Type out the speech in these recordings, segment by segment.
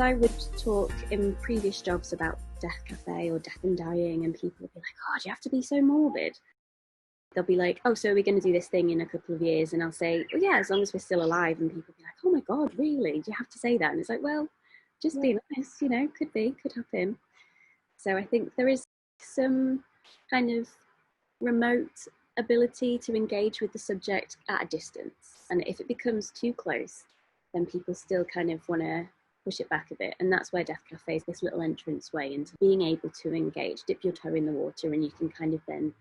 I would talk in previous jobs about Death Cafe or death and dying, and people would be like, oh, do you have to be so morbid? They'll be like, oh, so we're going to do this thing in a couple of years. And I'll say, well, yeah, as long as we're still alive. And people will be like, oh my God, really? Do you have to say that? And it's like, well, just being honest, could happen. So I think there is some kind of remote ability to engage with the subject at a distance. And if it becomes too close, then people still kind of want to push it back a bit. And that's where Death Cafe is this little entrance way into being able to engage, dip your toe in the water, and you can kind of then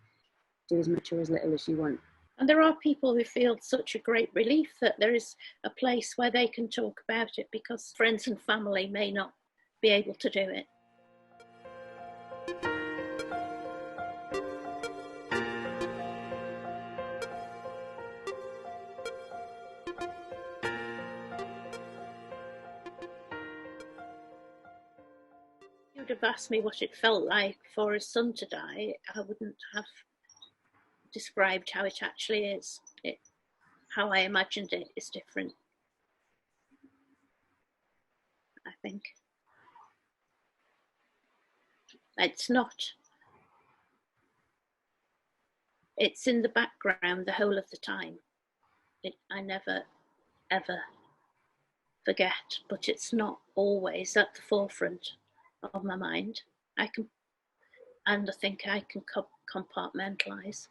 do as much or as little as you want. And there are people who feel such a great relief that there is a place where they can talk about it, because friends and family may not be able to do it. If you would have asked me what it felt like for his son to die, I wouldn't have described how it actually is. How I imagined it is different, I think. It's in the background the whole of the time. I never, ever forget, but it's not always at the forefront of my mind. I think I can compartmentalise.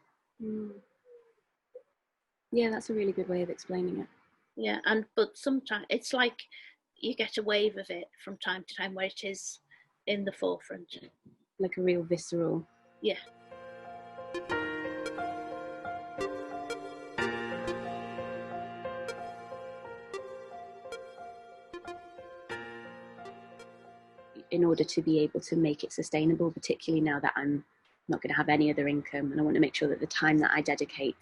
Yeah, that's a really good way of explaining it. Yeah, but sometimes it's like you get a wave of it from time to time where it is in the forefront. Like a real visceral. Yeah. In order to be able to make it sustainable, particularly now that I'm not going to have any other income, and I want to make sure that the time that I dedicate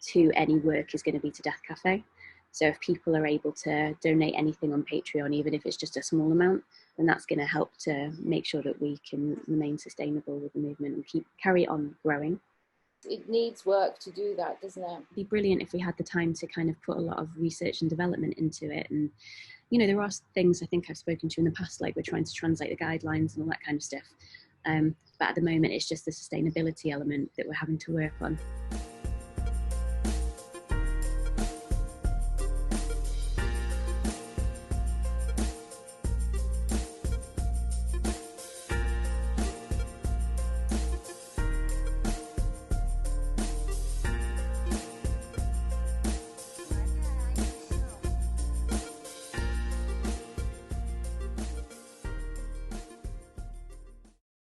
to any work is going to be to Death Cafe. So if people are able to donate anything on Patreon, even if it's just a small amount, then that's going to help to make sure that we can remain sustainable with the movement and carry on growing. It needs work to do that, doesn't it? It'd be brilliant if we had the time to kind of put a lot of research and development into it. And, there are things I think I've spoken to in the past, like we're trying to translate the guidelines and all that kind of stuff. But at the moment, it's just the sustainability element that we're having to work on.